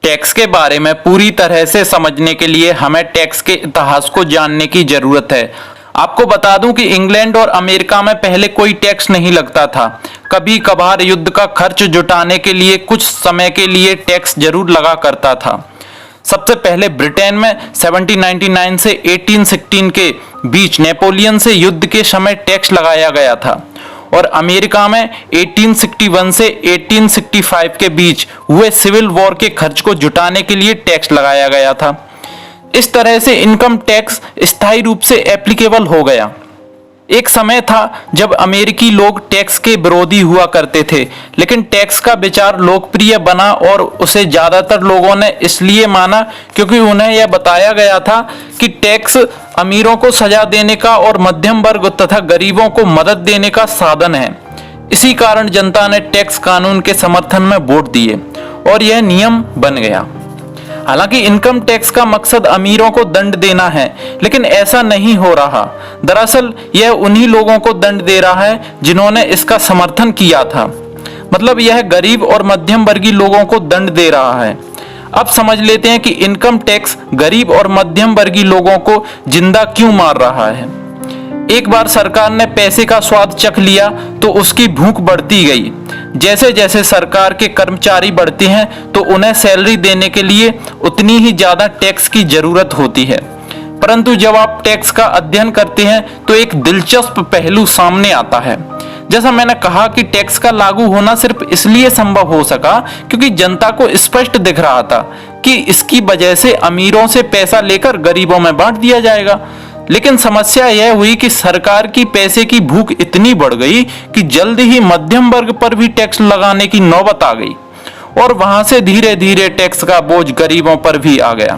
Tax के बारे में पूरी तरह से समझने के लिए हमें टैक्स के इतिहास को जानने की जरूरत है। आपको बता दूं कि इंग्लैंड और अमेरिका में पहले कोई टैक्स नहीं लगता था। कभी कभार युद्ध का खर्च जुटाने के लिए कुछ समय के लिए टैक्स जरूर लगा करता था। सबसे पहले ब्रिटेन में 1799 से 1816 के बीच नेपोलियन से युद्ध के समय टैक्स लगाया गया था और अमेरिका में 1861 से 1865 के बीच हुए सिविल वॉर के खर्च को जुटाने के लिए टैक्स लगाया गया था। इस तरह से इनकम टैक्स स्थायी रूप से एप्लीकेबल हो गया। एक समय था जब अमेरिकी लोग टैक्स के विरोधी हुआ करते थे, लेकिन टैक्स का विचार लोकप्रिय बना और उसे ज्यादातर लोगों ने इसलिए माना क्योंकि उन्हें यह बताया गया था कि टैक्स अमीरों को सजा देने का और मध्यम वर्ग तथा गरीबों को मदद देने का साधन है। इसी कारण जनता ने टैक्स कानून के समर्थन में वोट दिए और यह नियम बन गया। हालांकि इनकम टैक्स का मकसद अमीरों को दंड देना है, लेकिन ऐसा नहीं हो रहा। दरअसल यह उन्हीं लोगों को दंड दे रहा है जिन्होंने इसका समर्थन किया था। मतलब यह गरीब और मध्यम वर्गीय लोगों को दंड दे रहा है। अब समझ लेते हैं कि इनकम टैक्स गरीब और मध्यम वर्गीय लोगों को जिंदा क्यों मार रहा है। एक बार सरकार ने पैसे का स्वाद चख लिया तो उसकी भूख बढ़ती गई। जैसे जैसे सरकार के कर्मचारी बढ़ते हैं तो उन्हें सैलरी देने के लिए उतनी ही ज्यादा टैक्स की जरूरत होती है। परंतु जब आप टैक्स का अध्ययन करते हैं तो एक दिलचस्प पहलू सामने आता है। जैसा मैंने कहा कि टैक्स का लागू होना सिर्फ इसलिए संभव हो सका क्योंकि जनता को स्पष्ट दिख रहा था कि इसकी वजह से अमीरों से पैसा लेकर गरीबों में बांट दिया जाएगा। लेकिन समस्या यह हुई कि सरकार की पैसे की भूख इतनी बढ़ गई कि जल्द ही मध्यम वर्ग पर भी टैक्स लगाने की नौबत आ गई और वहां से धीरे धीरे टैक्स का बोझ गरीबों पर भी आ गया।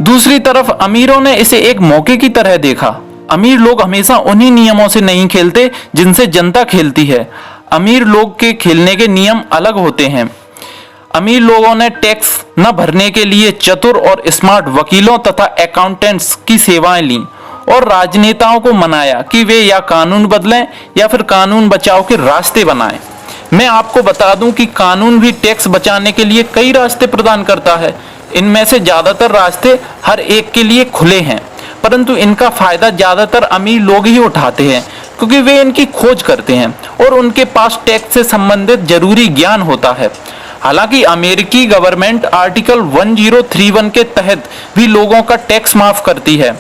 दूसरी तरफ अमीरों ने इसे एक मौके की तरह देखा। अमीर लोग हमेशा उन्हीं नियमों से नहीं खेलते जिनसे जनता खेलती है। अमीर लोग के खेलने के नियम अलग होते हैं। अमीर लोगों ने टैक्स न भरने के लिए चतुर और स्मार्ट वकीलों तथा अकाउंटेंट्स की सेवाएं लीं और राजनेताओं को मनाया कि वे या कानून बदलें या फिर कानून बचाव के रास्ते बनाएं। मैं आपको बता दूं कि कानून भी टैक्स बचाने के लिए कई रास्ते प्रदान करता है। इनमें से ज्यादातर रास्ते हर एक के लिए खुले हैं, परंतु इनका फायदा ज्यादातर अमीर लोग ही उठाते हैं क्योंकि वे इनकी खोज करते हैं और उनके पास टैक्स से संबंधित जरूरी ज्ञान होता है। हालांकि अमेरिकी गवर्नमेंट आर्टिकल 1031 के तहत भी लोगों का टैक्स माफ करती है।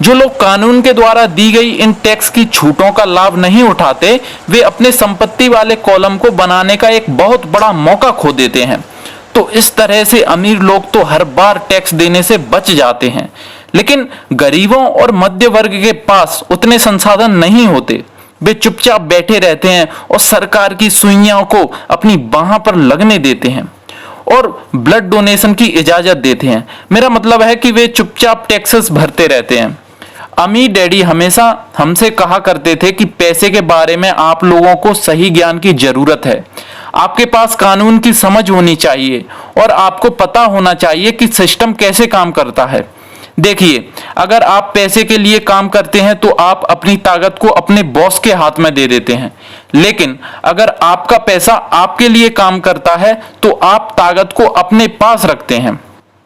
जो लोग कानून के द्वारा दी गई इन टैक्स की छूटों का लाभ नहीं उठाते, वे अपने संपत्ति वाले कॉलम को बनाने का एक बहुत बड़ा मौका खो देते हैं। तो इस तरह से अमीर लोग तो हर बार टैक्स देने से बच जाते हैं, लेकिन गरीबों और मध्य वर्ग के पास उतने संसाधन नहीं होते। वे चुपचाप बैठे रहते हैं और सरकार की सुइयों को अपनी बाह पर लगने देते हैं और ब्लड डोनेशन की इजाजत देते हैं। मेरा मतलब है कि वे चुपचाप टैक्सेस भरते रहते हैं। अमीर डैडी हमेशा हमसे कहा करते थे कि पैसे के बारे में आप लोगों को सही ज्ञान की जरूरत है। आपके पास कानून की समझ होनी चाहिए और आपको पता होना चाहिए कि सिस्टम कैसे काम करता है। देखिए, अगर आप पैसे के लिए काम करते हैं तो आप अपनी ताकत को अपने बॉस के हाथ में दे देते हैं, लेकिन अगर आपका पैसा आपके लिए काम करता है तो आप ताकत को अपने पास रखते हैं।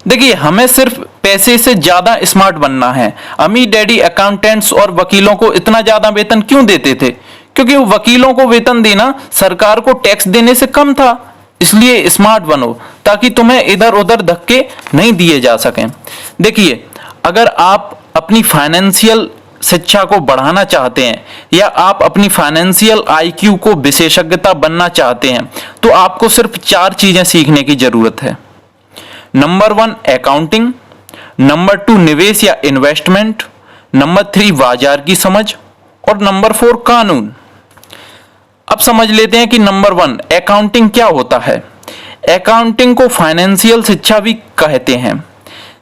देखिए, हमें सिर्फ पैसे से ज्यादा स्मार्ट बनना है। अमीर डैडी अकाउंटेंट्स और वकीलों को इतना ज्यादा वेतन क्यों देते थे? क्योंकि वकीलों को वेतन देना सरकार को टैक्स देने से कम था। इसलिए स्मार्ट बनो ताकि तुम्हें इधर उधर धक्के नहीं दिए जा सकें। देखिए, अगर आप अपनी फाइनेंशियल शिक्षा को बढ़ाना चाहते हैं या आप अपनी फाइनेंशियल IQ को विशेषज्ञता बनना चाहते हैं तो आपको सिर्फ 4 चीजें सीखने की जरूरत है। नंबर 1 अकाउंटिंग, नंबर 2 निवेश या इन्वेस्टमेंट, नंबर 3 बाजार की समझ और नंबर 4 कानून। अब समझ लेते हैं कि नंबर 1 अकाउंटिंग क्या होता है। अकाउंटिंग को फाइनेंशियल शिक्षा भी कहते हैं।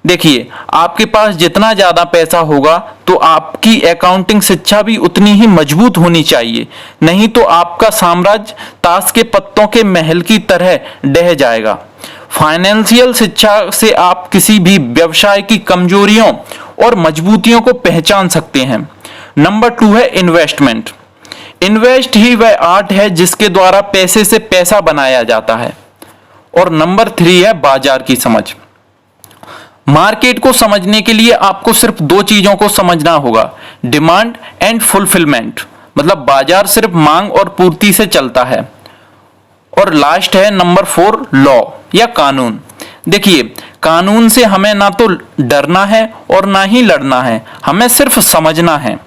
देखिए, आपके पास जितना ज्यादा पैसा होगा तो आपकी अकाउंटिंग शिक्षा भी उतनी ही मजबूत होनी चाहिए, नहीं तो आपका साम्राज्य ताश के पत्तों के महल की तरह ढह जाएगा। फाइनेंशियल शिक्षा से आप किसी भी व्यवसाय की कमजोरियों और मजबूतियों को पहचान सकते हैं। नंबर 2 है इन्वेस्टमेंट। इन्वेस्ट ही वह आर्ट है जिसके द्वारा पैसे से पैसा बनाया जाता है। और नंबर 3 है बाजार की समझ। मार्केट को समझने के लिए आपको सिर्फ 2 चीजों को समझना होगा, डिमांड एंड फुलफिलमेंट, मतलब बाजार सिर्फ मांग और पूर्ति से चलता है। और लास्ट है नंबर 4 लॉ या कानून। देखिए, कानून से हमें ना तो डरना है और ना ही लड़ना है, हमें सिर्फ समझना है।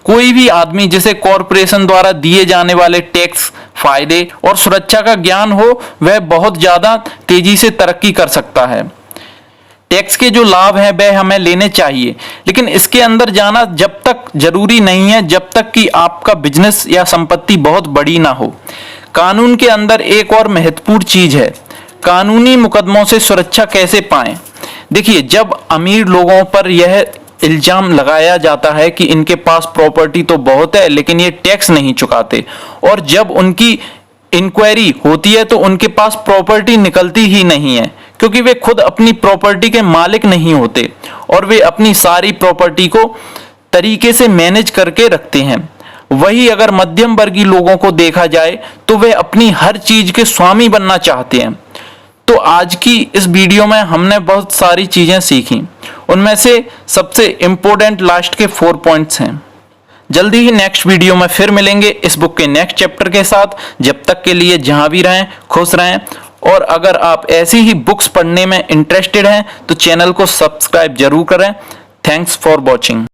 कोई भी आदमी जिसे कॉरपोरेशन द्वारा दिए जाने वाले टैक्स, फायदे और सुरक्षा का ज्ञान हो, वह बहुत ज्यादा तेजी से तरक्की कर सकता है। टैक्स के जो लाभ हैं वह हमें लेने चाहिए, लेकिन इसके अंदर जाना जब तक जरूरी नहीं है जब तक कि आपका बिजनेस या संपत्ति बहुत बड़ी ना हो। कानून के अंदर एक और महत्वपूर्ण चीज है, कानूनी मुकदमों से सुरक्षा कैसे पाएं। देखिए, जब अमीर लोगों पर यह इल्जाम लगाया जाता है कि इनके पास प्रॉपर्टी तो बहुत है लेकिन ये टैक्स नहीं चुकाते, और जब उनकी इंक्वायरी होती है तो उनके पास प्रॉपर्टी निकलती ही नहीं है, क्योंकि वे खुद अपनी प्रॉपर्टी के मालिक नहीं होते और वे अपनी सारी प्रॉपर्टी को तरीके से मैनेज करके रखते हैं। वही अगर मध्यम वर्गीय लोगों को देखा जाए तो वे अपनी हर चीज के स्वामी बनना चाहते हैं। तो आज की इस वीडियो में हमने बहुत सारी चीजें सीखी, उनमें से सबसे इंपॉर्टेंट लास्ट के 4 पॉइंट्स हैं। जल्दी ही नेक्स्ट वीडियो में फिर मिलेंगे इस बुक के नेक्स्ट चैप्टर के साथ। जब तक के लिए जहां भी रहें खुश रहें, और अगर आप ऐसी ही बुक्स पढ़ने में इंटरेस्टेड हैं तो चैनल को सब्सक्राइब जरूर करें। Thanks for watching.